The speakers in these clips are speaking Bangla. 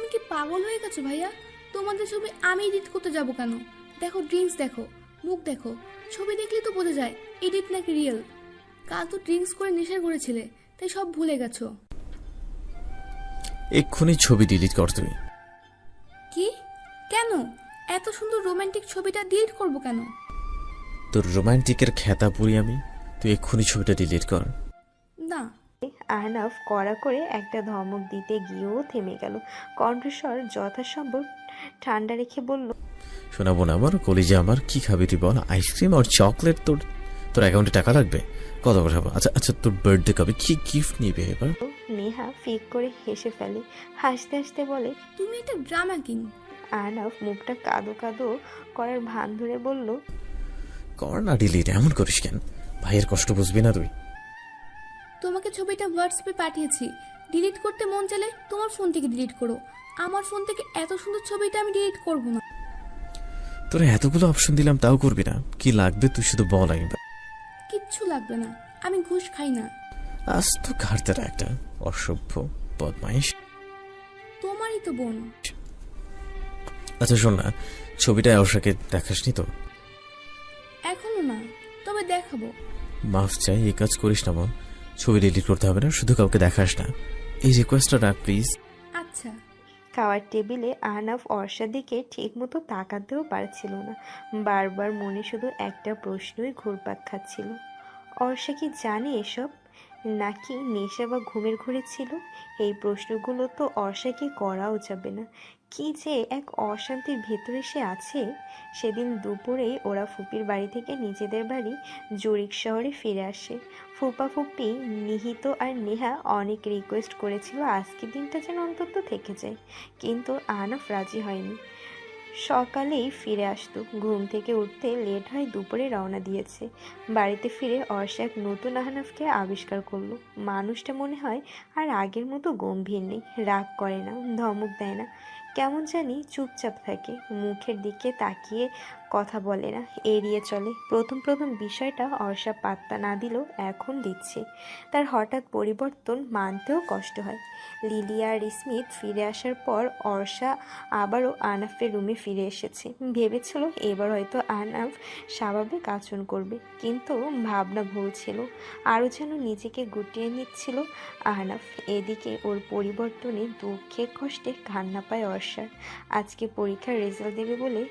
তুমি কি পাগল হয়ে গেছো ভাইয়া? তোমাদের ছবি আমি এডিট করতে যাব কেন? দেখো ড্রিঙ্কস, দেখো মুখ, দেখো ছবি দেখলে তো বোঝা যায় এডিট নাকি রিয়েল। কাল তো ড্রিঙ্কস করে নেশা করেছিলে, তাই সব ভুলে গেছো। এক্ষুনি ছবি ডিলিট কর তুই। কি? কেন? এত সুন্দর রোমান্টিক ছবিটা ডিলিট করব কেন? তোর রোমান্টিকের খেতা পুরি আমি, তুই এক্ষুনি ছবিটা ডিলিট কর। না। আহনাফ কড়া করে একটা ধমক দিতে গিয়েও থেমে গেল। কণ্ঠস্বর যথাসম্ভব ঠান্ডা রেখে বলল, শোনাবো না আমার কলিজা, আমার কি খাবি তুই বল? আইসক্রিম আর চকলেট? তোর তোর অ্যাকাউন্টে টাকা লাগবে? কত করে খাবো? আচ্ছা আচ্ছা, তোর বার্থডে কবে? কি গিফট নিবে এবার? নেহা ফিক করে হেসে ফেলে। হাসতে হাসতে বলে, তুমি একটা ড্রামা কিং। আহনাফ মুখটা কাদো কাদো করার ভান ধরে বলল, কর না ডিলিট, এমন করিস কেন? ভাইয়ের কষ্ট বুঝবি না তুই? তোমাকে ছবিটা হোয়াটসঅ্যাপে পাঠিয়েছি, ডিলিট করতে মন চাইলে তোমার ফোন থেকে ডিলিট করো। আমার ফোন থেকে এত সুন্দর ছবিটা আমি ডিলিট করব না। তোরা এতগুলো অপশন দিলাম তাও করবি না? কি লাগবে তুই শুধু বল একবার। কিচ্ছু লাগবে না, আমি ঘুষ খাই না। আজ তো ঘাড়তারা একটা অসভ্য বদমাইশ। তোমারই তো বোন। আচ্ছা শোন না, ছবিটা অর্ষাকে দেখাসনি তো? এখনো না, তবে দেখাবো। মাফ চাই, এই কাজ করিস না বোন। ছবি ডিলিট করতে হবে না, শুধু কাউকে দেখাস না, এই রিকোয়েস্টটা রাখ প্লিজ। আচ্ছা। খাওয়ার টেবিলে আহনাফ অর্ষার দিকে ঠিকমতো তাকাতেও পারছিল না। বারবার মনে শুধু একটা প্রশ্নই ঘুরপাক খাচ্ছিল, অর্ষা কি জানে এসব, নাকি নেশা বা ঘুমের ঘোরে ছিল? এই প্রশ্নগুলো তো অর্ষাকে করাও যাবে না। কি যে এক অশান্তির ভেতরে সে আছে। সেদিন দুপুরেই ওরা ফুপির বাড়ি থেকে নিজেদের বাড়ি জরিক শহরে ফিরে আসে। ফুপা ফুপি, নিহিত আর নেহা অনেক রিকোয়েস্ট করেছিল আজকের দিনটা যেন অন্তত থেকে যায়, কিন্তু আহনাফ রাজি হয়নি। সকালেই ফিরে আসতো, ঘুম থেকে উঠতে লেট হয়, দুপুরে রওনা দিয়েছে। বাড়িতে ফিরে অর্ষা এক নতুন আহনাফকে আবিষ্কার করলো। মানুষটা মনে হয় আর আগের মতো গম্ভীর নেই, রাগ করে না, ধমক দেয় না, কেমন জানি চুপচাপ থাকে, মুখের দিকে তাকিয়ে কথা বলে না, এড়িয়ে চলে। প্রথম প্রথম বিষয়টা অর্ষা পাত্তা না দিলেও এখন দিচ্ছে। তার হঠাৎ পরিবর্তন মানতেও কষ্ট হয়। লিলিয়া আর স্মিথ ফিরে আসার পর অর্ষা আবারও আহনাফের রুমে ফিরে এসেছে। ভেবেছিল এবার হয়তো আহনাফ স্বাভাবিক আচরণ করবে, কিন্তু ভাবনা ভুল ছিল। আরও যেন নিজেকে গুটিয়ে নিচ্ছিল আহনাফ। এদিকে ওর পরিবর্তনে দুঃখে কষ্টে কান্না পায় অর্ষার। আজকে পরীক্ষার রেজাল্ট দেবে বলে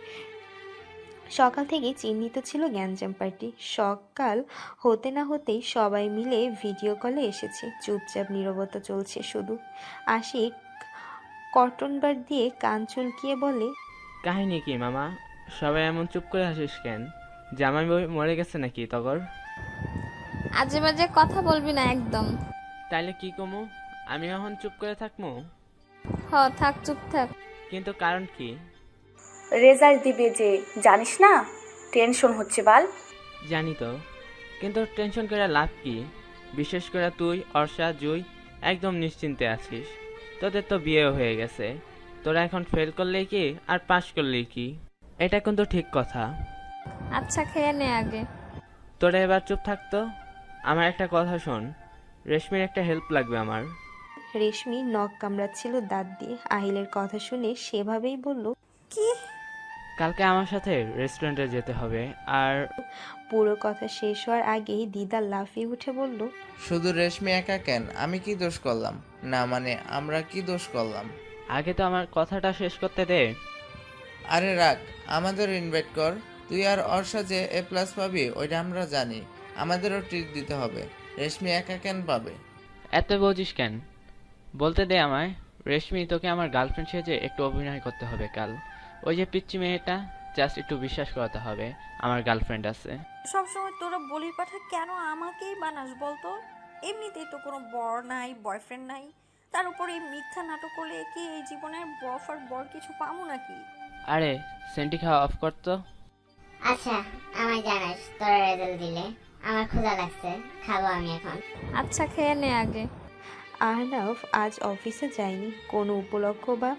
সকাল থেকেই চিহ্নিত ছিল গ্যাঞ্জাম পার্টি। সকাল হতে না হতেই সবাই মিলে ভিডিও কলে এসেছে। চুপচাপ নীরবতা চলছে শুধু। আশিক কটন বার দিয়ে কান চুলকিয়ে বলে, কাহিনী কি মামা? সবাই এমন চুপ করে হাসিস কেন? জামাই মরে গেছে নাকি তগর? আজে বাজে কথা বলবি না একদম। তাইলে কি কমু? আমি এখন চুপ করে থাকবো? থাক, চুপ থাক। কিন্তু কারণ কি? রেজাল্ট দিবে যে, জানিস না? টেনশন হচ্ছে বাল। জানি তো, কিন্তু টেনশন করে লাভ কি? বিশেষ করে তুই, অর্ষা, জুই একদম নিশ্চিন্তে আছিস। তোদের তো বিয়েও হয়ে গেছে। তোরা এখন ফেল করলেই কি আর পাশ করলেই কি? এটা কিন্তু ঠিক কথা। আচ্ছা, খেয়ে নে আগে। তোরা এবার চুপ থাকতো। আমার একটা কথা শোন, রেশমির একটা হেল্প লাগবে আমার। রেশমি নখ কামড়াচ্ছিল দাঁত দিয়ে। আহিলের কথা শুনে সেভাবেই বলল, কি? কালকে আমার সাথে রেস্টুরেন্টে যেতে হবে। আর পুরো কথা শেষ হওয়ার আগেই দিদা লাফিয়ে উঠে বলল, শুধু রেশমি একা কেন? আমি কি দোষ করলাম? না মানে আমরা কি দোষ করলাম? আগে তো আমার কথাটা শেষ করতে দে। আরে রাখ, আমাদের ইনভাইট কর। তুই আর অর্ষা যে এ প্লাস পাবি ওইটা আমরা জানি, আমাদেরও ট্রিট দিতে হবে। রেশমি একা কেন পাবে? এত বুঝিস কেন? বলতে দে আমায়। রেশমি, তোকে আমার গার্লফ্রেন্ড সেজে একটু অভিনয় করতে হবে কাল। ওই যে পিচ্চি মেয়েটা, জাস্ট একটু বিশ্বাস করাতে হবে আমার গার্লফ্রেন্ড আছে। সবসময় তোরা বলির পাঠা কেন আমাকেই বানাস বলতো? এমনিতেই তো কোনো বর নাই, বয়ফ্রেন্ড নাই, তার উপর এই মিথ্যা নাটক করলে কি এই জীবনের বফ আর বর কিছু পাবো নাকি? আরে সেন্টি খাওয়া অফ করতো। আচ্ছা, আমায় জানাস তোরা রেজাল্ট দিলে। আমার ক্ষুধা লাগছে, খাবো আমি এখন। আচ্ছা, খেয়ে নে আগে। আহনাফ আজ অফিসে যায়নি। কোনো উপলক্ষ বা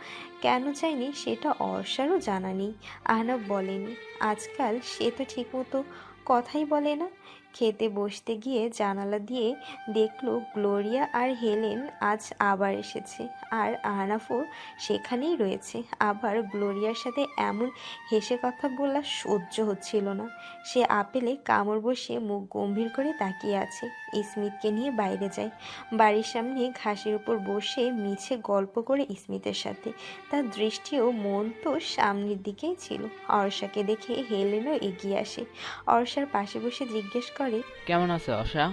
কেন যায়নি সেটা অর্ষারও জানা নেই। আহনাফ বলেনি। আজকাল সে তো ঠিকমতো কথাই বলে না। খেতে বসতে গিয়ে জানালা দিয়ে দেখলো গ্লোরিয়া আর হেলেন আজ আবার এসেছে, আর আহনাফও সেখানেই রয়েছে। আবার গ্লোরিয়ার সাথে এমন হেসে কথা বলা সহ্য হচ্ছিল না। সে আপেলে কামড় বসে মুখ গম্ভীর করে তাকিয়ে আছে। স্মিথকে নিয়ে বাইরে যায়, বাড়ির সামনে ঘাসের উপর বসে মিছে গল্প করে স্মিথের সাথে। তার দৃষ্টিও মন তো সামনের দিকেই ছিল। অর্ষাকে দেখে হেলেনও এগিয়ে আসে, অর্ষার পাশে বসে জিজ্ঞেস করে, কেমন আছে অর্ষা?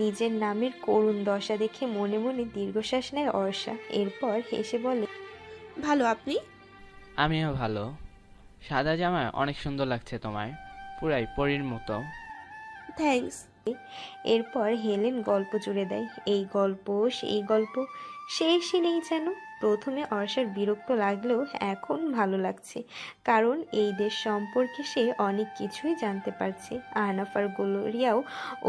নিজের নামের করুণ দশা দেখে মনে মনে দীর্ঘশ্বাস নেয় অর্ষা। এরপর হেসে বলে, ভালো, আপনি? আমিও ভালো। সাদা জামায় অনেক সুন্দর লাগছে তোমায়, পুরাই পরীর মতো। থ্যাঙ্কস। এরপর হেলেন গল্প জুড়ে দেয়, এই গল্প সেই গল্প, শেষই নেই যেন। প্রথমে অর্ষার বিরক্ত লাগলেও এখন ভালো লাগছে, কারণ এই দেশ সম্পর্কে সে অনেক কিছুই জানতে পারছে। আহনাফ আর গ্লোরিয়াও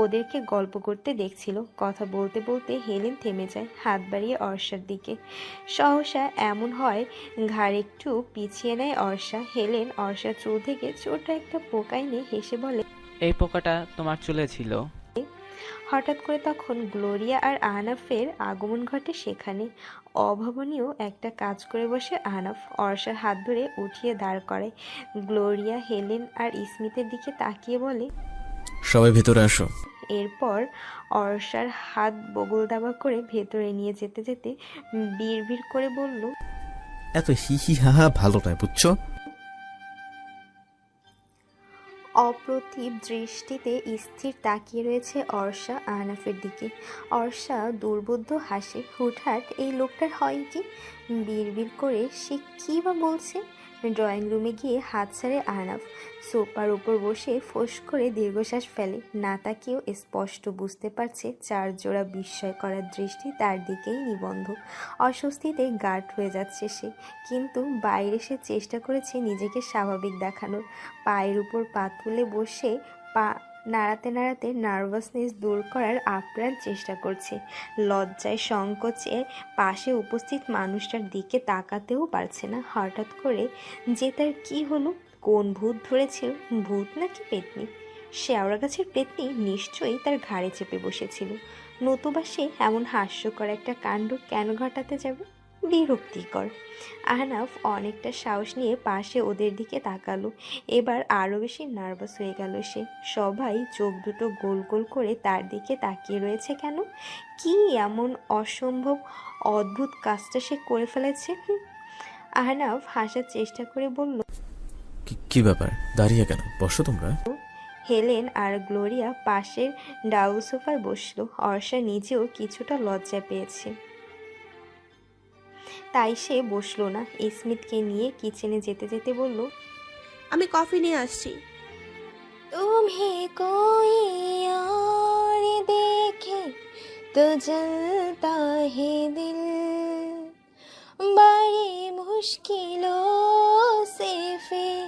ওদেরকে গল্প করতে দেখছিল। কথা বলতে বলতে হেলেন থেমে যায়, হাত বাড়িয়ে অর্ষার দিকে। সহসা এমন হয় ঘাড় একটু পিছিয়ে নেয় অর্ষা। হেলেন অর্ষার চুল থেকে ছোট একটা পোকা এনে হেসে বলে, এই পোকাটা তোমার চুলে ছিল? হঠাৎ করে তখন গ্লোরিয়া আর আহনাফের আগমন ঘটে সেখানে। অভাবনীয় একটা কাজ করে বসে আহনাফ অর্ষার হাত ধরে উঠিয়ে দাঁড় করায়। গ্লোরিয়া হেলেন আর স্মিথের দিকে তাকিয়ে বলে, সবাই ভেতরে আসো। এরপর অর্ষার হাত বগল দাবা করে ভেতরে নিয়ে যেতে যেতে বিড়বিড় করে বলল, এত হি হি হা হা ভালো নয়, বুঝছো? অপ্রতিভ দৃষ্টিতে স্থির তাকিয়ে রয়েছে অর্ষা আহনাফের দিকে। অর্ষা দুর্বোধ্য হাসে। হুটহাট এই লোকটার হয় কি? বিড়বিড় করে সে কী বা বলছে। ড্রয়িং রুমে গিয়ে হাত ছাড়ে আহনাফ। সোফার উপর বসে ফোঁস করে দীর্ঘশ্বাস ফেলে। না তাকিয়েও স্পষ্ট বুঝতে পারছে চার জোড়া বিস্ময় করার দৃষ্টি তার দিকেই নিবন্ধ। অস্বস্তিতে গাঢ় হয়ে যাচ্ছে সে, কিন্তু বাইরে সে চেষ্টা করেছে নিজেকে স্বাভাবিক দেখানোর। পায়ের উপর পা তুলে বসে পা নাড়াতে নাড়াতে নার্ভাসনেস দূর করার আপ্রাণ চেষ্টা করছে। লজ্জায় সংকোচে পাশে উপস্থিত মানুষটার দিকে তাকাতেও পারছে না। হঠাৎ করে যে তার কি হলো? কোন ভূত ধরেছিল? ভূত নাকি পেতনি? শেওড়া গাছের পেতনি নিশ্চয়ই তার ঘাড়ে চেপে বসেছিল, নতুবা সে এমন হাস্যকর একটা কাণ্ড কেন ঘটাতে যাবে? বিরক্তিকর। আহনাফ অনেকটা সাহস নিয়ে পাশে ওদের দিকে তাকালো। এবার আরও বেশি নার্ভাস হয়ে গেল সে। সবাই চোখ দুটো গোল গোল করে তার দিকে তাকিয়ে রয়েছে কেন? কি এমন অসম্ভব অদ্ভুত কাজটা সে করে ফেলেছে? আহনাফ হাসার চেষ্টা করে বলল, কি ব্যাপার, দাঁড়িয়ে কেন? বসো তোমরা। হেলেন আর গ্লোরিয়া পাশের ডাউ সোফায় বসলো। অর্ষা নিজেও কিছুটা লজ্জা পেয়েছে, তাই সে বসলো না। স্মিথকে নিয়ে কিচেনে যেতে যেতে বলল, আমি কফি নিয়ে আসছি। तुम्हें कोई और देखे तो जलता है दिल, बड़ी मुश्किलों से फिर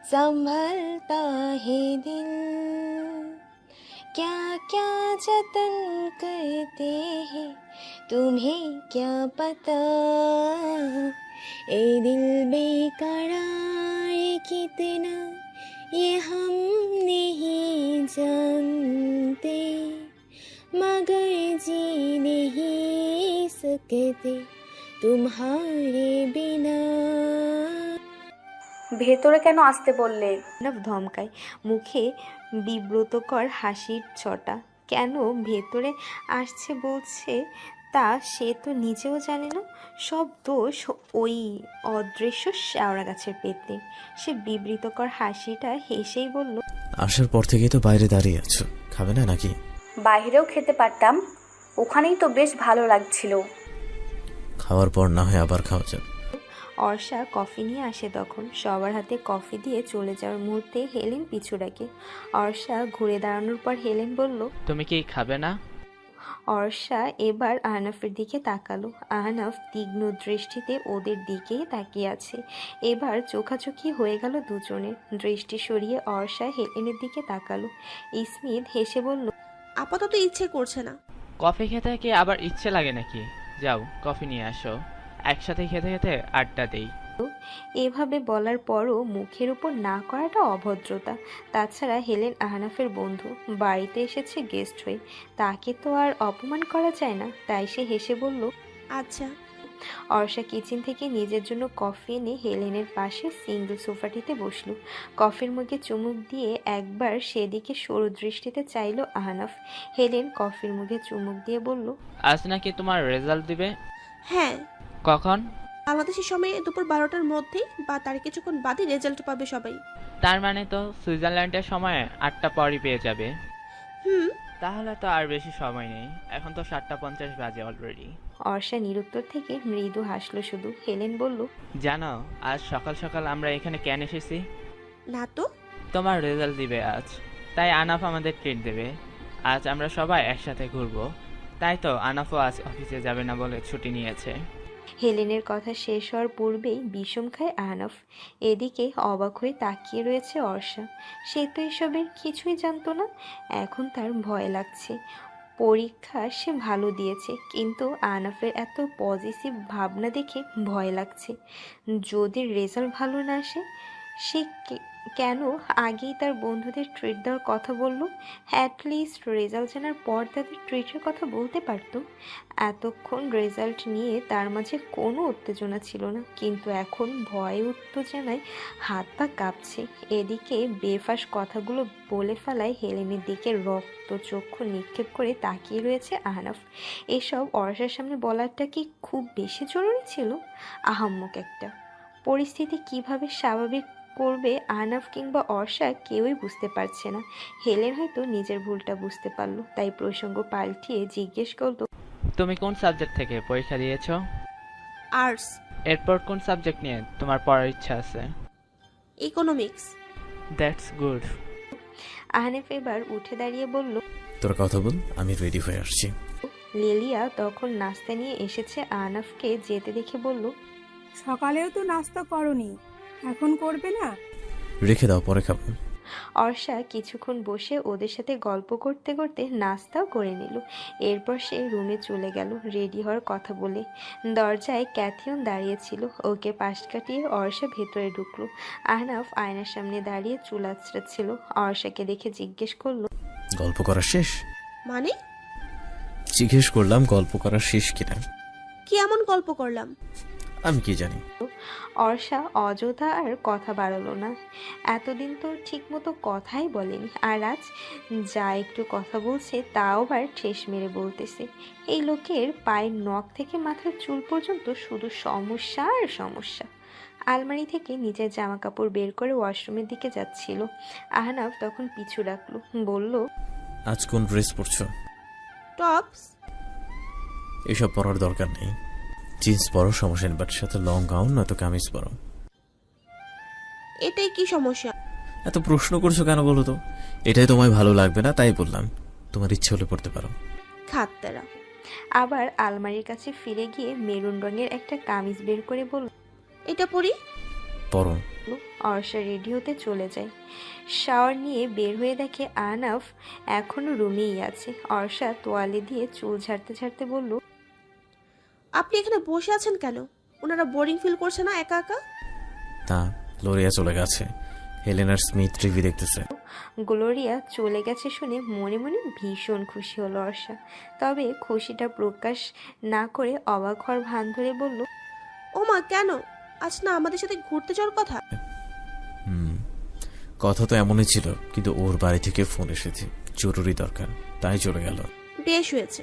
संभलता है दिल, क्या क्या जतन करते हैं तुम्हें क्या पता, ए दिल बेकरार कितना ये हम नहीं जानते, मगर जी नहीं सकते तुम्हारे बिना। ভেতরে কেন আসতে বললে? আহনাফ ধমকায়, মুখে বিব্রতকর হাসির ছটা। কেন ভেতরে আসছে বলছে তা সে তো নিজেও জানে না। সব দোষ ওই অদৃশ্য শেওড়া গাছের পেতনির। সে বিবৃতকর হাসিটা হেসেই বলল, আসার পর থেকেই তো বাইরে দাঁড়িয়ে আছো, খাবে না নাকি? বাইরেও খেতে পারতাম, ওখানেই তো বেশ ভালো লাগছিল। খাওয়ার পর না হয় আবার খাওয়া যাবে। অর্ষা কফি নিয়ে আসে তখন। সবার হাতে কফি দিয়ে চলে যাওয়ার মুহূর্তে হেলেন পিছু ডাকে। অর্ষা ঘুরে দাঁড়ানোর পর হেলেন বলল, তুমি কি খাবে না? অর্ষা এবার আহনাফের দিকে তাকালো। আহনাফ তীক্ষ্ণ দৃষ্টিতে ওদের দিকেই তাকিয়ে আছে। এবার চোখাচোখি হয়ে গেল দুজনের। দৃষ্টি সরিয়ে অর্ষা হেলেনের দিকে তাকালো। স্মিথ হেসে বলল, আপাতত ইচ্ছে করছে না। কফি খেতে কি আবার ইচ্ছে লাগে নাকি? যাও কফি নিয়ে আসো, একসাথে খেতে খেতে আড্ডা দেই। এভাবে বলার পরও মুখের উপর না করাটা অভদ্রতা। তাছাড়া হেলেন আহনাফের বন্ধু, বাড়িতে এসেছে গেস্ট হয়ে, তাকে তো আর অপমান করা যায় না। তাই সে হেসে বলল, আচ্ছা। অর্ষা কিচেন থেকে নিজের জন্য কফি এনে হেলেনের পাশে সিঙ্গেল সোফাটিতে বসল। কফির মুখে চুমুক দিয়ে একবার সেদিকে সরু দৃষ্টিতে চাইল আহনাফ। হেলেন কফির মুখে চুমুক দিয়ে বলল, আজ নাকি তোমার রেজাল্ট দিবে? হ্যাঁ, কখন? বাংলাদেশের সময়ে দুপুর 12টার মধ্যেই বা তার কিছুক্ষণ বাদে রেজাল্ট পাবে সবাই। তার মানে তো সুইজারল্যান্ডের সময় 8টা পরই পেয়ে যাবে। হুম। তাহলে তো আর বেশি সময় নেই, এখন তো 7:50 বাজে অলরেডি। অর্ষা নিরুত্তর থেকে মৃদু হাসল শুধু। হেলেন বলল, জানো আজ সকাল সকাল আমরা এখানে কেন এসেছি? না তো। তোমার রেজাল্ট দিবে আজ, তাই আনাফ আমাদের ট্রিট দেবে। আজ আমরা সবাই একসাথে ঘুরবো, তাই তো আনাফও আজ অফিসে যাবে না বলে ছুটি নিয়েছে। হেলেনের কথা শেষ হওয়ার পূর্বেই বিষম খায় আহনাফ। এদিকে অবাক হয়ে তাকিয়ে রয়েছে অর্ষা। সে তো এসবের কিছুই জানতো না। এখন তার ভয় লাগছে। পরীক্ষা সে ভালো দিয়েছে, কিন্তু আহনাফের এত পজিটিভ ভাবনা দেখে ভয় লাগছে। যদি রেজাল্ট ভালো না আসে, সে কেন আগেই তার বন্ধুদের ট্রিট দেওয়ার কথা বলল? অ্যাটলিস্ট রেজাল্ট জানার পর তাদের ট্রিটের কথা বলতে পারতো। এতক্ষণ রেজাল্ট নিয়ে তার মাঝে কোনো উত্তেজনা ছিল না, কিন্তু এখন ভয়ে উত্তেজনায় হাত পা কাঁপছে। এদিকে বেফাস কথাগুলো বলে ফেলায় হেলেনের দিকে রক্ত চক্ষু নিক্ষেপ করে তাকিয়ে রয়েছে আহনাফ। এসব অর্ষার সামনে বলাটা কি খুব বেশি জরুরি ছিল? আহাম্মক একটা পরিস্থিতি কিভাবে স্বাভাবিক করবে আহনাফ কিংবা অর্ষা কেউই বুঝতে পারছে না। হেলেন হয়তো নিজের ভুলটা বুঝতে পারলো, তাই প্রসঙ্গ পাল্টিয়ে জিজ্ঞেস করল, তুমি কোন সাবজেক্ট থেকে পরীক্ষা দিয়েছো? আর্টস। এরপর কোন সাবজেক্ট নিয়ে তোমার পড়ার ইচ্ছা আছে? ইকোনমিক্স। That's good. আহনাফ এবার উঠে দাঁড়িয়ে বলল, তোর কথা বল, আমি রেডি হয়ে আসছি। লিলিয়া তখন নাস্তা নিয়ে এসেছে। আহনাফকে যেতে দেখে বলল, সকালেও তো নাস্তা করনি, এখন করবে না? রেখে দাও, পরে খাবো। অর্ষা কিছুক্ষণ বসে ওদের সাথে গল্প করতে করতে নাস্তাও করে নিল। এরপর সে রুমে চলে গেল রেডি হওয়ার কথা বলে। দরজায় ক্যাথিয়ন দাঁড়িয়েছিল, ওকে পাশ কাটিয়ে অর্ষা ভেতরে ঢুকলো। আহনাফ আয়নার সামনে দাঁড়িয়ে চুল আঁচড়াচ্ছিল। অর্ষাকে দেখে জিজ্ঞেস করলো, গল্প করা শেষ? মানে? জিজ্ঞেস করলাম গল্প করা শেষ কিনা। কি এমন গল্প করলাম? আমি কি জানি। অর্ষা অযথা আর কথা বাড়ালো না। এতদিন তো ঠিকমতো কথাই বলেনি, আর আজ যা একটু কথা বলছে তাও আবার ঠেস মেরে বলতেছে। এই লোকের পায়ের নখ থেকে মাথার চুল পর্যন্ত শুধু সমস্যা আর সমস্যা। আলমারি থেকে নিজের জামা কাপড় বের করে ওয়াশরুমের দিকে যাচ্ছিল। আহনাফ তখন পিছু রাখলো, বলল, আজ কোন ড্রেস পরছো? টপস। এসব পরার দরকার নেই। জিন্স পরো, সমস্যা নেই, বাট সাথে লং গাউন নয়তো কামিজ পরো। এটাই কি সমস্যা? এত প্রশ্ন করছো কেন বলো তো? এটাই তোমায় ভালো লাগবে না তাই বললাম, তোমার ইচ্ছে হলে পড়তে পারো। খাত্তারা। আবার আলমারির কাছে ফিরে গিয়ে মেরুন রঙের একটা কামিজ বের করে বলল, এটা পরি। পরো। অর্ষা রেডি হতে চলে যায়। শাওয়ার নিয়ে বের হয়ে দেখে আহনাফ এখনো রুমেই আছে। অর্ষা তোয়ালে দিয়ে চুল ঝাড়তে ঝাড়তে বলল, আপনি এখানে বসে আছেন কেন? ওনারা বোরিং ফিল করছে না একা একা? তা গ্লোরিয়া চলে গেছে, হেলেনার স্মিথ টিভি দেখতেছে। গ্লোরিয়া চলে গেছে শুনে মনে মনে ভীষণ খুশি হলো অর্ষা। তবে খুশিটা প্রকাশ না করে অবাক হওয়ার ভান ধরে বলল, ও মা, কেন? আজ না আমাদের সাথে ঘুরতে যাওয়ার কথা? কথা তো এমনই ছিল, কিন্তু ওর বাড়ি থেকে ফোন এসেছে, জরুরি দরকার, তাই চলে গেল। বেশ হয়েছে।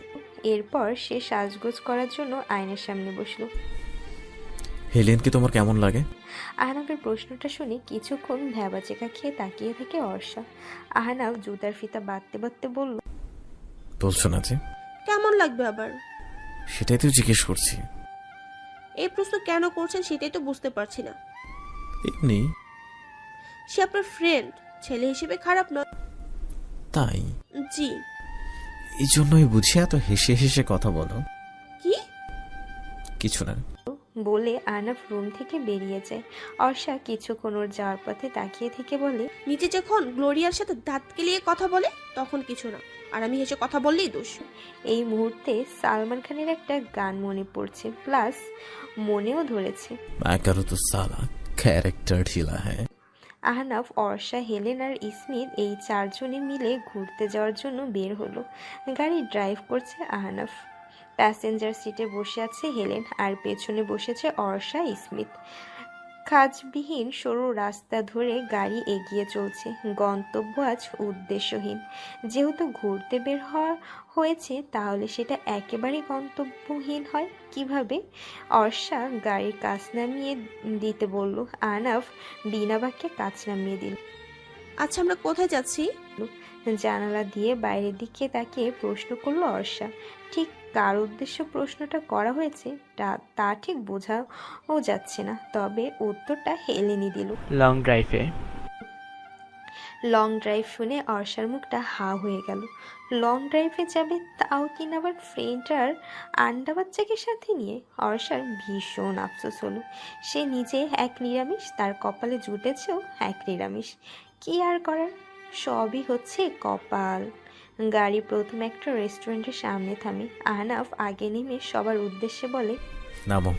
এরপর সে সাজগোজ করার জন্য আয়নার সামনে বসলো। হেলেনকে তোমার কেমন লাগে? আহনাফের প্রশ্নটা শুনে কিছুক্ষণ ভ্যাবাচেকা খেয়ে তাকিয়ে থাকে অর্ষা। আহনাফ জুতার ফিতা বাঁধতে বাঁধতে বলল, বলছো না যে? কেমন লাগবে আবার? সেটাই তো জিজ্ঞেস করছি। এই প্রশ্ন কেন করছেন সেটাই তো বুঝতে পারছি না। এমনি। সে আপনার ফ্রেন্ড, ছেলে হিসেবে খারাপ নয়। তাই? জি। এই জন্যই বুঝি এত হেসে হেসে কথা বলো। কি? কিছু না বলে আহনাফ রুম থেকে বেরিয়ে যায়। অর্ষা কিছুক্ষণ ওর যাওয়ার পথে তাকিয়ে থেকে বলে, নিচে যখন গ্লোরিয়ার সাথে দাঁত কেলিয়ে কথা বলে তখন কিছু না, আর আমি হেসে কথা বললেই দোষ। এই মুহূর্তে সালমান খানের একটা গান মনে পড়ছে, প্লাস মনেও ধরেছে। मैं करूँ तो साला कैरेक्टर ढीला है। আহনাফ, অর্ষা, হেলেন আর ইসমিত এই চারজনে মিলে ঘুরতে যাওয়ার জন্য বের হলো। গাড়ি ড্রাইভ করছে আহনাফ, প্যাসেঞ্জার সিটে বসে আছে হেলেন, আর পেছনে বসেছে অর্ষা, ইসমিত। কাজবিহীন সরু রাস্তা ধরে গাড়ি এগিয়ে চলছে। গন্তব্য আজ উদ্দেশ্যহীন। যেহেতু ঘুরতে বের হওয়া হয়েছে, তাহলে সেটা একেবারে গন্তব্যহীন হয় কিভাবে? অর্ষা গাড়ির কাছ নামিয়ে দিতে বলল। আহনাফ বিনা বাক্যে কাছ নামিয়ে দিল। আচ্ছা, আমরা কোথায় যাচ্ছি? জানালা দিয়ে বাইরের দিকে তাকিয়ে প্রশ্ন করলো অর্ষা। ঠিক কার উদ্দেশ্য প্রশ্নটা করা হয়েছে তা ঠিক বোঝাও যাচ্ছে না, তবে উত্তরটা হেলেনই দিল। লং ড্রাইভে। লং ড্রাইভ শুনে অর্ষার মুখটা হা হয়ে গেল। লং ড্রাইভে যাবে, তাও কিনা আবার ফ্রেন্ড আর আন্ডা বাচ্চাকে সাথে নিয়ে? অর্ষার ভীষণ আফসোস হলো। সে নিজে এক নিরামিষ, তার কপালে জুটেছেও এক নিরামিষ। কি আর করার, সবই হচ্ছে কপাল। গাড়ি প্রথম একটা রেস্টুরেন্টের সামনে থামে। আহনাফ আগে নেমে সবার উদ্দেশ্যে বলে। नामो।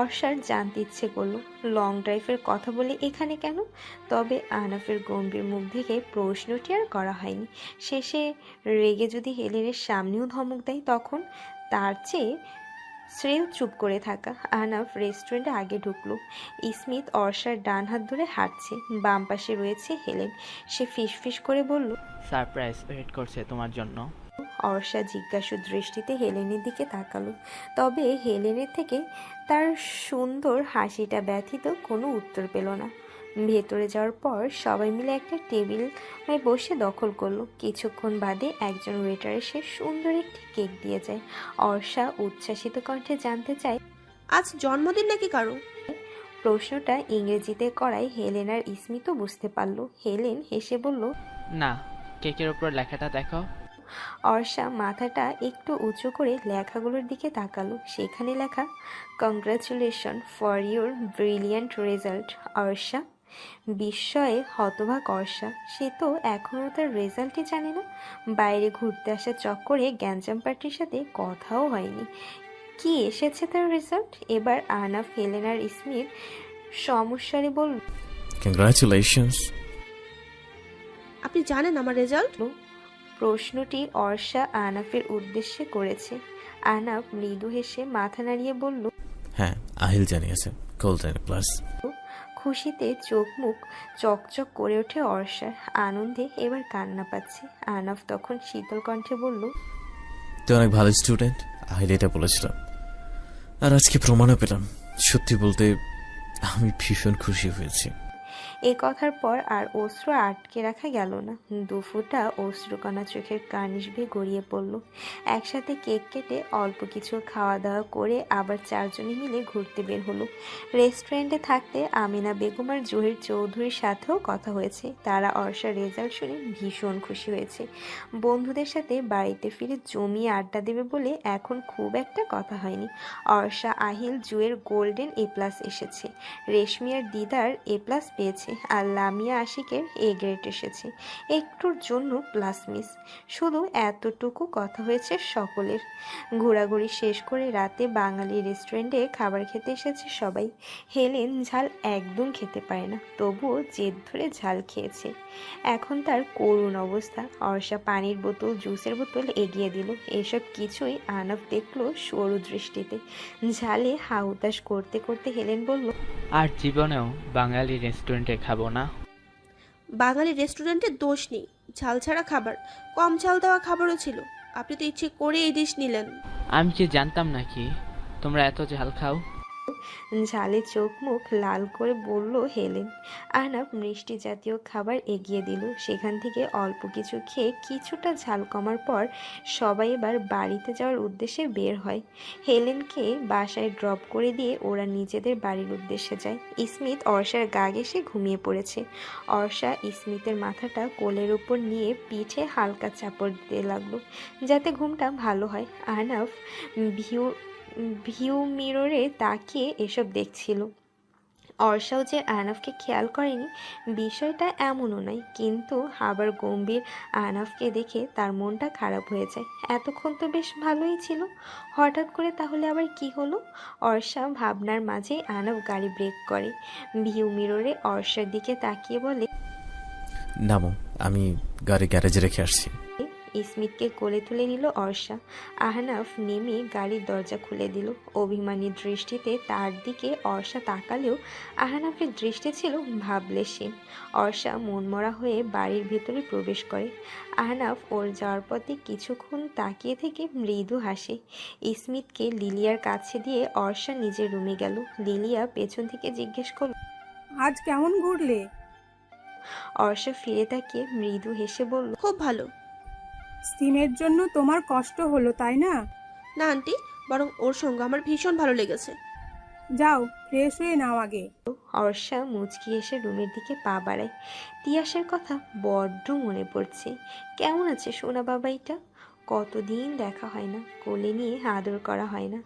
অর্ষার জানতে ইচ্ছে করলো লং ড্রাইভের কথা বলে এখানে কেন, তবে আহনাফের গম্ভীর মুখ দেখে প্রশ্নটি আর করা হয়নি। শেষে রেগে যদি হেলেনের সামনেও ধমক দেয়, তখন তার চেয়ে শ্রেয় চুপ করে থাকা। আহনাফ রেস্টুরেন্টে আগে ঢুকলো। ইসমিত অর্ষার ডান হাত ধরে হাঁটছে, বাম পাশে রয়েছে হেলেন। সে ফিসফিস করে বলল, সারপ্রাইজ ওয়েট করছে তোমার জন্য। অর্ষা জিজ্ঞাসু দৃষ্টিতে হেলেনের দিকে তাকালো, তবে হেলেনের থেকে তার সুন্দর হাসিটা ব্যতীত কোনো উত্তর পেল না। ভেতরে যাওয়ার পর সবাই মিলে একটা টেবিল বসে দখল করলো। কিছুক্ষণ বাদে একজন ওয়েটার এসে সুন্দর একটি কেক দিয়ে যায়। অর্ষা উচ্ছ্বাসিত কণ্ঠে জানতে চায়, আজ জন্মদিন নাকি কারো? প্রশ্নটা ইংরেজিতে করায় হেলেন আর ইসমিতও বুঝতে পারলো। হেলেন হেসে বলল, না, কেকের উপর লেখাটা দেখো। অর্ষা মাথাটা একটু উঁচু করে লেখাগুলোর দিকে তাকালো। সেখানে লেখা, congratulation for your brilliant result. Orsha বিস্ময়ে হতবাক অর্ষা। সে তো এখনও তার রেজাল্টই জানে না। বাইরে ঘুরতে আসা চক্করে গ্যাঞ্জাম পার্টির সাথে কথাও হয়নি। কি এসেছে তার রেজাল্ট? এবার আহনাফ, হেলেন আর ইসমিত সমস্যারে বলল, Congratulations। আপনি জানেন আমার রেজাল্ট? প্রশ্নটি অর্ষা আহনাফের উদ্দেশ্যে করেছে। আহনাফ মৃদু হেসে মাথা নাড়িয়ে বলল, হ্যাঁ, আহিল জানিয়েছে গোল্ডেন প্লাস। খুশিতে চোখ মুখ চকচক করে ওঠে অর্ষার। আনন্দে এবার কান্না পাচ্ছে। আহনাফ তখন শীতল কণ্ঠে বলল, তুই অনেক ভালো স্টুডেন্ট, আহিল এটা বলেছিল, আর আজকে প্রমাণও পেলাম। সত্যি বলতে আমি ভীষণ খুশি হয়েছি। এ কথার পর আর অশ্রু আটকে রাখা গেল না। দুফোঁটা অশ্রুকণা চোখের কার্নিশ বেয়ে গড়িয়ে পড়ল। একসাথে কেক কেটে অল্প কিছু খাওয়া দাওয়া করে আবার চারজনে মিলে ঘুরতে বের হলো। রেস্টুরেন্টে থাকতে আমিনা বেগম আর জহির চৌধুরীর সাথেও কথা হয়েছে। তারা অর্ষার রেজাল্ট শুনে ভীষণ খুশি হয়েছে। বন্ধুদের সাথে বাড়িতে ফিরে জমিয়ে আড্ডা দেবে বলে এখন খুব একটা কথা হয়নি। অর্ষা, আহিল, জুয়ের গোল্ডেন A+ এসেছে। রেশমি আর দিদার A+ পেয়েছে, আর লামিয়া আশিকের A গ্রেড এসেছে। একটুর জন্য প্লাস মিস। শুধু এতটুকু কথা হয়েছে সকলের। ঘোরাঘুরি শেষ করে রাতে বাঙালি রেস্টুরেন্টে খাবার খেতে এসেছে সবাই। হেলেন ঝাল একদম খেতে পারে না, তবুও জেদ ধরে ঝাল খেয়েছে। এখন তার করুণ অবস্থা। অর্ষা পানির বোতল, জুসের বোতল এগিয়ে দিল। এসব কিছুই আহনাফ দেখলো সরু দৃষ্টিতে। ঝালে হাহুতাশ করতে করতে হেলেন বলল, আর জীবনেও বাঙালি রেস্টুরেন্টে খাবো না। বাঙালি রেস্টুরেন্টে দোষ নেই, ঝাল ছাড়া খাবার, কম ঝাল দেওয়া খাবারও ছিল। আপনি তো ইচ্ছে করে এই ডিশ নিলেন। আমি কি জানতাম নাকি তোমরা এত ঝাল খাও? ঝালে চোখ মুখ লাল করে বলল হেলেন। আহনাফ মিষ্টি জাতীয় খাবার এগিয়ে দিল। সেখান থেকে অল্প কিছু খেয়ে কিছুটা ঝাল কমার পর সবাই এবার বাড়িতে যাওয়ার উদ্দেশ্যে বের হয়। হেলেনকে বাসায় ড্রপ করে দিয়ে ওরা নিজেদের বাড়ির উদ্দেশ্যে যায়। ইসমিত অর্ষার গা ঘেঁষে ঘুমিয়ে পড়েছে। অর্ষা ইসমিতের মাথাটা কোলের উপর নিয়ে পিঠে হালকা চাপড় দিতে লাগলো, যাতে ঘুমটা ভালো হয়। আহনাফ ভিউ মিররে তাকিয়ে এসব দেখছিল। অর্ষাও যে আহনাফকে খেয়াল করেনি বিষয়টা এমনও নয়, কিন্তু আবার গম্ভীর আহনাফকে দেখে তার মনটা খারাপ হয়ে যায়। এতক্ষণ তো বেশ ভালোই ছিল, হঠাৎ করে তাহলে আবার কি হলো? অর্ষা ভাবনার মাঝেই আহনাফ গাড়ি ব্রেক করে, ভিউ মিররে অর্ষার দিকে তাকিয়ে বলে, নামো, আমি গাড়ি গ্যারেজে রেখে আসছি। স্মিথকে কোলে তুলে নিল অর্ষা। আহনাফ নেমে গাড়ির দরজা খুলে দিল। অভিমানী দৃষ্টিতে তার দিকে অর্ষা তাকালেও আহনাফের দৃষ্টি ছিল ভাবলেশীন। অর্ষা মনমরা হয়ে বাড়ির ভেতরে প্রবেশ করে। আহনাফ ওর যাওয়ার পথে কিছুক্ষণ তাকিয়ে থেকে মৃদু হাসে। স্মিথকে লিলিয়ার কাছে দিয়ে অর্ষা নিজের রুমে গেল। লিলিয়া পেছন থেকে জিজ্ঞেস করল, আজ কেমন ঘুরলে? অর্ষা ফিরে তাকিয়ে মৃদু হেসে বলল, খুব ভালো। স্টিমের জন্য তোমার কষ্ট হলো তাই না? না আন্টি, বরং ওর সঙ্গে আমার ভীষণ ভালো লেগেছে। যাও ফ্রেশ হয়ে নাও আগে। অর্ষা মুচকি এসে রুমের দিকে পা বাড়ায়। তিয়াসের কথা বড্ড মনে পড়ছে। কেমন আছে সোনা বাবাইটা? কতদিন দেখা হয় না, কোলে নিয়ে আদর করা হয় না।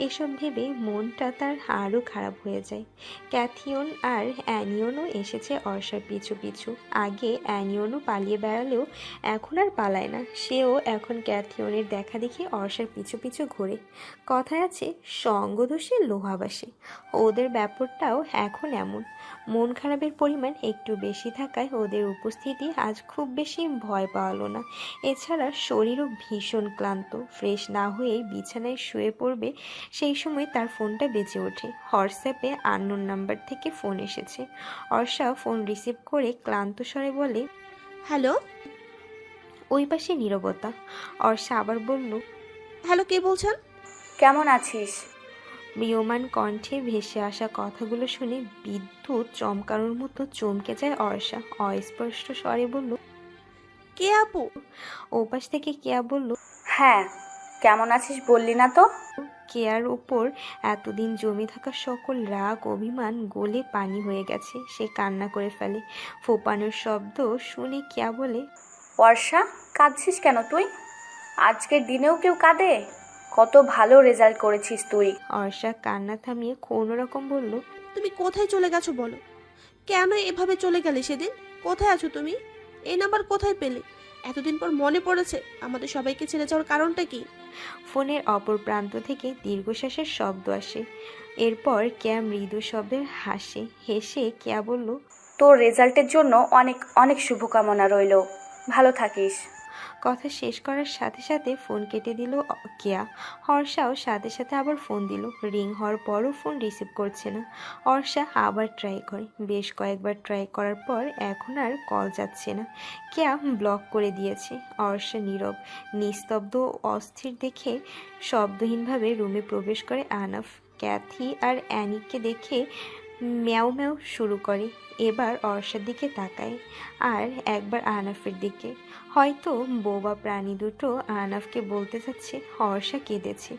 এসব ভেবে মনটা তার আরও খারাপ হয়ে যায়। ক্যাথিয়ন আর অ্যানিয়নও এসেছে অর্ষার পিছু পিছু। আগে অ্যানিয়নও পালিয়ে বেড়ালেও এখন আর পালায় না। সেও এখন ক্যাথিয়নের দেখা দেখে অর্ষার পিছু পিছু ঘোরে। কথায় আছে, সঙ্গদোষে লোহাবাসে। ওদের ব্যাপারটাও এখন এমন। মন খারাপের পরিমাণ একটু বেশি থাকায় ওদের উপস্থিতি আজ খুব বেশি ভয় পাওয়ালো না। এছাড়া শরীরও ভীষণ ক্লান্ত। ফ্রেশ না হয়েই বিছানায় শুয়ে পড়বে সেই সময় তার ফোনটা বেজে ওঠে। হোয়াটসঅ্যাপে আননোন নাম্বার থেকে ফোন এসেছে। অর্ষা ফোন রিসিভ করে ক্লান্ত স্বরে বলে, হ্যালো। ওই পাশে নীরবতা। অর্ষা আবার বলল, হ্যালো, কে বলছেন? কেমন আছিস? ম্রিয়মান কণ্ঠে ভেসে আসা কথাগুলো শুনে বিদ্যুৎ চমকানোর মতো চমকে যায় অর্ষা। অস্পষ্ট স্বরে বলল, কে আপু? ওপাশ থেকে কেয়া বলল, হ্যাঁ, কেমন আছিস বললি না তো? কেয়ার উপর এতদিন জমে থাকা সকল রাগ অভিমান গলে পানি হয়ে গেছে। সে কান্না করে ফেলে। ফোপানোর শব্দ শুনে কেয়া বলে, বর্ষা, কাঁদছিস কেন তুই? আজকের দিনেও কেউ কাঁদে? কত ভালো রেজাল্ট করেছিস তুই। অর্ষা কান্না থামিয়ে কোনো রকম বলল, তুমি কোথায় চলে গেছো বলো? কেন এভাবে চলে গেলে সেদিন? কোথায় আছো তুমি? এই নাম্বার কোথায় পেলে? এতদিন পর মনে পড়েছে। আমাদের সবাইকে ছেড়ে যাওয়ার কারণটা কি? ফোনের অপর প্রান্ত থেকে দীর্ঘশ্বাসের শব্দ আসে। এরপর কেয়া মৃদু শব্দে হাসে। হেসে কেয়া বলল, তোর রেজাল্টের জন্য অনেক অনেক শুভকামনা রইল। ভালো থাকিস। কথা শেষ করার সাথে সাথে ফোন কেটে দিল কেয়া। হর্ষাও সাথে সাথে আবার ফোন দিল। রিং হওয়ার পরও ফোন রিসিভ করছে না। অর্ষা আবার ট্রাই করে। বেশ কয়েকবার ট্রাই করার পর এখন আর কল যাচ্ছে না। কেয়া ব্লক করে দিয়েছে। অর্ষা নীরব, নিস্তব্ধ ও অস্থির দেখে শব্দহীনভাবে রুমে প্রবেশ করে আহনাফ। ক্যাথি আর অ্যানিকে দেখে ম্যাও ম্যাও শুরু করে। এবার অর্ষার দিকে তাকায় আর একবার আহনাফের দিকে। হয়তো বোবা প্রাণী দুটো আহনাফকে বলতে চাচ্ছে অর্ষা কেঁদেছে।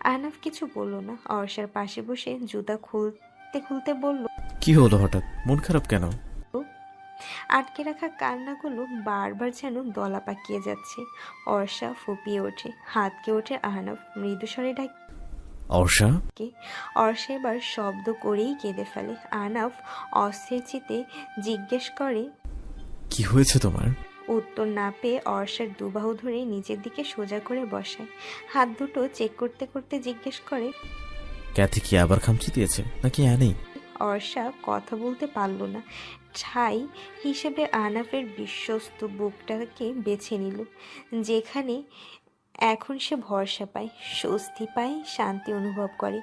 আহনাফ কিছু বলল না। অর্ষার পাশে বসে জুতা খুলতে খুলতে বলল, কি হলো হঠাৎ? মন খারাপ কেন? আটকে রাখা কান্নাগুলো বারবার যেন দলা পাকিয়ে যাচ্ছে। অর্ষা ফুপিয়ে ওঠে। হাতকে ওঠে আহনাফ। মৃদুস্বরে ডাকে, অর্ষা। অর্ষা এবার শব্দ করেই কেঁদে ফেলে। আহনাফ অস্থির চিত্তে জিজ্ঞেস করে, কি হয়েছে তোমার? উত্তর না পেয়ে অর্ষার দুবাহু ধরে নিজের দিকে সোজা করে বসায়। হাত দুটো চেক করতে করতে জিজ্ঞেস করে, ক্যাথি কি আবার খামচি দিয়েছে নাকি অ্যানি? অর্ষা কথা বলতে পারল না। ঠাই হিসেবে আহনাফের বিশ্বস্ত বুকটাকে বেছে নিল, যেখানে এখন সে ভরসা পায়, স্বস্তি পায়, শান্তি অনুভব করে।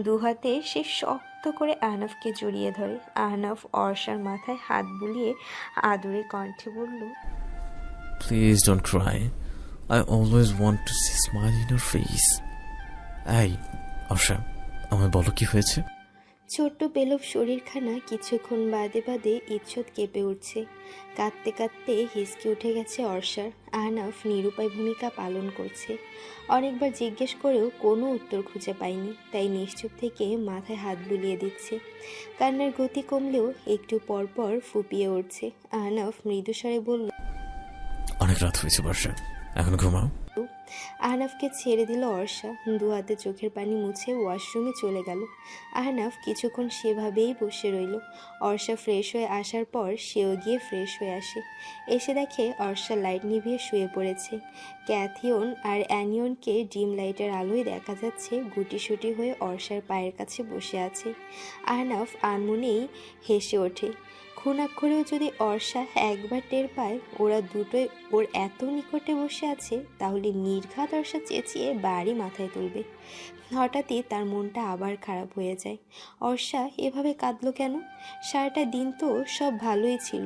দুহাতে সে শক্ত করে আহনাফকে জড়িয়ে ধরে। আহনাফ অর্ষার মাথায় হাত বুলিয়ে আদুরে কণ্ঠে বলল, please don't cry, I always want to see smile in your face. এই অর্ষা, আমায় বলো কি হয়েছে? ছোট্ট পেলব শরীরখানা কিছুক্ষণ বাদে বাদে ইচ্ছুত কেঁপে উঠছে। কাঁদতে কাঁদতে হিসকে উঠে গেছে অর্ষার। আহনাফ নিরুপায় ভূমিকা পালন করছে। অনেকবার জিজ্ঞেস করেও কোনো উত্তর খুঁজে পায়নি, তাই নিশ্চুপ থেকে মাথায় হাত বুলিয়ে দিচ্ছে। কান্নার গতি কমলেও একটু পরপর ফুপিয়ে উঠছে। আহনাফ মৃদুস্বরে বলল, অনেক রাত হয়েছে বর্ষা, এখন ঘুমাও। আহনাফকে ছেড়ে দিল অর্ষা। দু হাতে চোখের পানি মুছে ওয়াশরুমে চলে গেল। আহনাফ কিছুক্ষণ সেভাবেই বসে রইল। অর্ষা ফ্রেশ হয়ে আসার পর সেও গিয়ে ফ্রেশ হয়ে আসে। এসে দেখে অর্ষা লাইট নিভিয়ে শুয়ে পড়েছে। ক্যাথিয়ন আর অ্যানিয়নকে ডিম লাইটের আলোয় দেখা যাচ্ছে গুটিসুটি হয়ে অর্ষার পায়ের কাছে বসে আছে। আহনাফ আনমনেই হেসে ওঠে। খুনাক্ষরেও যদি অর্ষা একবার টের পায় ওরা দুটোই ওর এত নিকটে বসে আছে, তাহলে নির্ঘাত অর্ষা চেঁচিয়ে বাড়ি মাথায় তুলবে। হঠাৎই তার মনটা আবার খারাপ হয়ে যায়। অর্ষা এভাবে কাঁদলো কেন? সারাটা দিন তো সব ভালোই ছিল।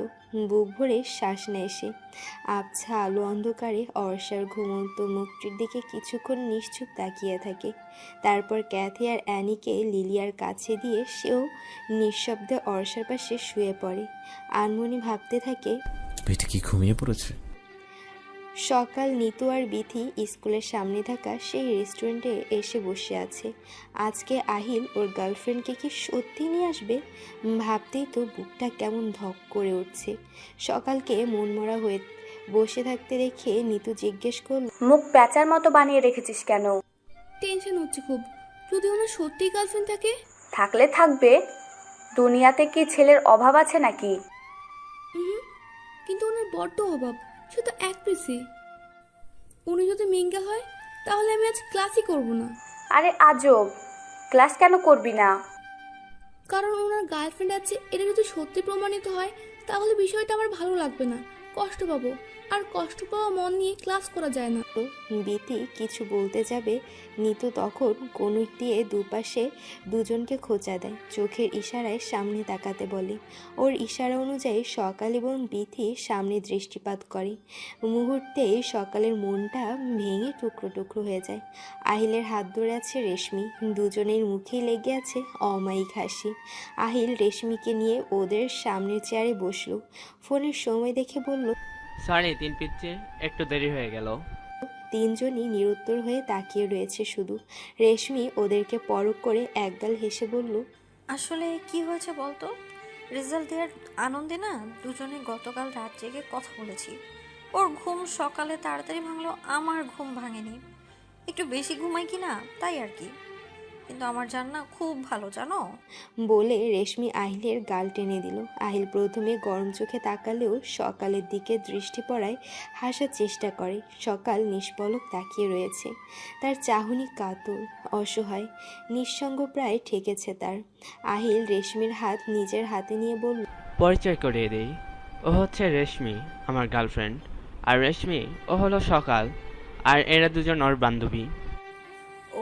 বুক ভরে শ্বাস নেয় সে। আবছা আলো অন্ধকারে অর্ষার ঘুমন্ত মুখটির দিকে কিছুক্ষণ নিশ্চুপ তাকিয়ে থাকে। তারপর ক্যাথি আর অ্যানিকে লিলিয়ার কাছে দিয়ে সেও নিঃশব্দে অর্ষার পাশে শুয়ে পড়ে। আনমনি ভাবতে থাকে, বিথি কি ঘুমিয়ে পড়েছে? সকাল নিতু আর বিথি স্কুলের সামনে থাকা সেই রেস্টুরেন্টে এসে বসে আছে। আজকে আহিল ওর গার্লফ্রেন্ডকে কি সত্যি নিয়ে আসবে? ভাবতেই তো বুকটা কেমন ধক করে উঠছে। সকালকে মনমরা হয়ে বসে থাকতে দেখে নিতু জিজ্ঞেস করল, মুখ প্যাঁচার মতো বানিয়ে রেখেছিস কেন? টেনশন হচ্ছে খুব। যদি ওনার সত্যিই গার্লফ্রেন্ড থাকে? থাকলে থাকবে, দুনিয়াতে কি ছেলের অভাব আছে নাকি? কিন্তু ওনার বড্ড অভাব। সে তো এক পিসি। উনি যদি মিঙ্গেল হয় তাহলে আমি আজ ক্লাসই করব না। আরে আজব, ক্লাস কেন করবি না? কারণ ওনার গার্লফ্রেন্ড আছে, এটা যদি সত্যি প্রমাণিত হয় তাহলে বিষয়টা আমার ভালো লাগবে না, কষ্ট পাবো। আর কষ্ট পাওয়া মন নিয়ে ক্লাস করা যায় না। বিথি কিছু বলতে যাবে, নিতু তখন কনুই দিয়ে দুপাশে দুজনকে খোঁচা দেয়। চোখের ইশারায় সামনে তাকাতে বলে। ওর ইশারা অনুযায়ী সকাল এবং বিথি সামনে দৃষ্টিপাত করে। মুহূর্তেই সকালের মনটা ভেঙে টুকরো টুকরো হয়ে যায়। আহিলের হাত ধরে আছে রেশমি। দুজনের মুখেই লেগে আছে অমায়িক হাসি। আহিল রেশমিকে নিয়ে ওদের সামনের চেয়ারে বসলো। ফোনের সময় দেখে বলল, সরি তিন পিচ্ছি, একটু দেরি হয়ে গেল। তিনজনই নিরুত্তর হয়ে তাকিয়ে রয়েছে শুধু। রেশমি ওদেরকে পরখ করে একগাল হেসে বলল, আসলে কি হয়েছে বলতো? রেজাল্ট দেওয়ার আনন্দে না দুজনে গতকাল রাত জেগে কথা বলেছি। ওর ঘুম সকালে তাড়াতাড়ি ভাঙলো, আমার ঘুম ভাঙেনি। একটু বেশি ঘুমাই কি না তাই আর কি। কিন্তু আমার জান না খুব ভালো, জানো। বলে রেশমি আহিলের গাল টেনে দিল। আহিল প্রথমে গরম চোখে তাকালেও সকালের দিকে দৃষ্টি পড়ায় হাসার চেষ্টা করে। সকাল নিষ্পলক তাকিয়ে রয়েছে। তার চাহনি কাতর, অসহায়, নিঃসঙ্গ প্রায় ঠেকেছে তার। আহিল রেশমির হাত নিজের হাতে নিয়ে বলল, পরিচয় করিয়ে দিই, ও হচ্ছে রেশমি, আমার গার্লফ্রেন্ড। আর রেশমি ও হলো সকাল, আর এরা দুজন ওর বান্ধবী।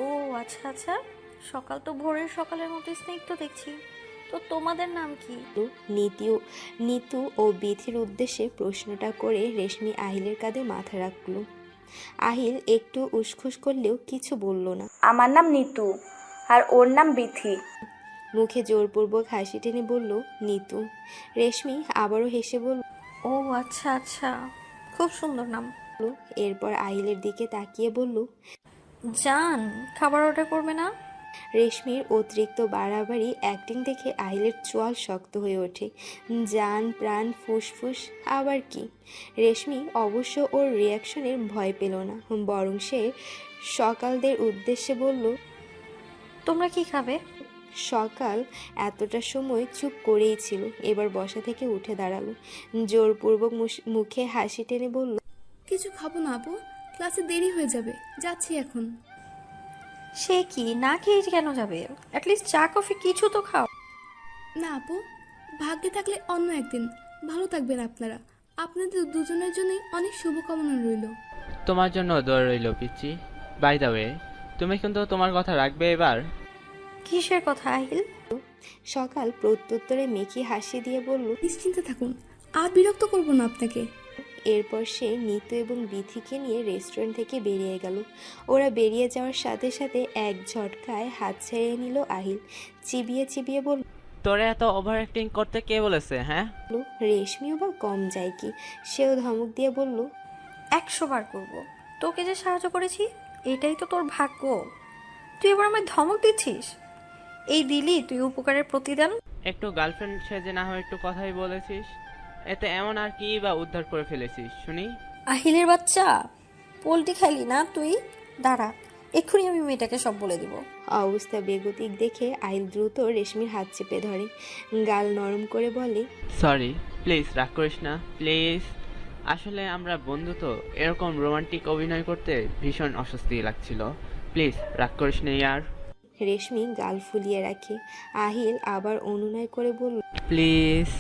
ও আচ্ছা আচ্ছা, সকাল তো ভোরের সকালের মতো স্নিগ্ধ দেখছি। তো তোমাদের নাম কি? নিতু ও বিথির উদ্দেশ্যে প্রশ্নটা করে রেশমি আহিলের কাঁধে মাথা রাখলো। আহিল একটু উসখুস করলেও কিছু বলল না। আমার নাম নিতু আর ওর নাম বিথি। মুখে জোরপূর্বক হাসি টেনে বলল নিতু। রেশমি আবারও হেসে বলল, ও আচ্ছা আচ্ছা, খুব সুন্দর নাম। এরপর আহিলের দিকে তাকিয়ে বলল, জান, খাবার অর্ডার করবে না? রেশমির অতিরিক্ত বাড়াবাড়ি অ্যাক্টিং দেখে আহিলের চোয়াল শক্ত হয়ে ওঠে। জান প্রাণ ফুসফুস আবার কি? রেশমি অবশ্য ওর রিয়াকশনের ভয় পেল না, বরং সে সকালদের উদ্দেশ্যে বলল, তোমরা কি খাবে? সকাল এতটা সময় চুপ করেই ছিল, এবার বসা থেকে উঠে দাঁড়ালো। জোরপূর্বক মুখে হাসি টেনে বলল, কিছু খাবো না আপু, ক্লাসে দেরি হয়ে যাবে, যাচ্ছি এখন। সে কি, না খেয়ে কেন যাবে? অ্যাটলিস্ট চা কফি কিছু তো খাও। না আপু, ভাগ্যে থাকলে অন্য একদিন। ভালো থাকবেন আপনারা। আপনাদের দুজনের জন্যই অনেক শুভকামনা রইল। তোমার জন্য দোয়া রইল পিচ্ছি। বাই দ্য ওয়ে, তুমি কিন্তু তোমার কথা রাখবে এবার। কিসের কথা আহিল? সকাল প্রত্যুত্তরে মেকি হাসি দিয়ে বলল, নিশ্চিন্তে থাকুন, আর বিরক্ত করবো না আপনাকে। এরপর সে নিতু এবং বিথিকে নিয়ে রেস্টুরেন্ট থেকে বেরিয়ে গেল। ওরা বেরিয়ে যাওয়ার সাথে সাথে এক ঝটকায় হাত ছেড়ে নিল আহিল। চিবিয়ে চিবিয়ে বলল, তোরে এত ওভার অ্যাক্টিং করতে কে বলেছে? হ্যাঁ, রেশমিও বা কম যায় কি? সেও ধমক দিয়ে বলল, 100 বার করবো। তোকে যে সাহায্য করেছি এটাই তো তোর ভাগ্য। তুই এবার আমায় ধমক দিচ্ছিস? এই দিলি তুই উপকারের প্রতিদান। একটু গার্লফ্রেন্ড সেজে না হয় একটু কথাই বলেছিস, এতে এমন আর কি বা উদ্ধার করে ফেলেছিস শুনি? আহিলের বাচ্চা, পোল্ট্রি খাইলি না তুই? দাঁড়া, এক্ষুনি আমি মেয়েটাকে সব বলে দিব। অবস্থা বেগতিক দেখে আহিল দ্রুত রেশমির হাত চেপে ধরে, গাল নরম করে বলে, সরি, প্লিজ রাগ করিস না, প্লিজ। আসলে আমরা বন্ধু তো, এরকম রোমান্টিক অভিনয় করতে ভীষণ অস্বস্তি লাগছিল। প্লিজ রাগ করিস না ইয়ার। রেশমি গাল ফুলিয়ে রাখে। আহিল আবার অনুনয় করে বলল, প্লিজ।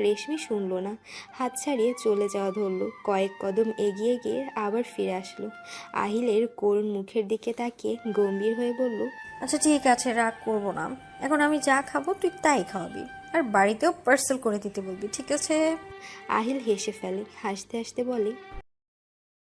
রেশমি শুনলো না, হাত ছাড়িয়ে চলে যাওয়া ধরলো। কয়েক কদম এগিয়ে গিয়ে আবার ফিরে আসলো। আহিলের করুণ মুখের দিকে তাকিয়ে গম্ভীর হয়ে বলল, আচ্ছা ঠিক আছে, রাগ করবো না। এখন আমি যা খাবো তুই তাই খাওয়াবি, আর বাড়িতেও পার্সেল করে দিতে বলবি, ঠিক আছে? আহিল হেসে ফেলে, হাসতে হাসতে বলে,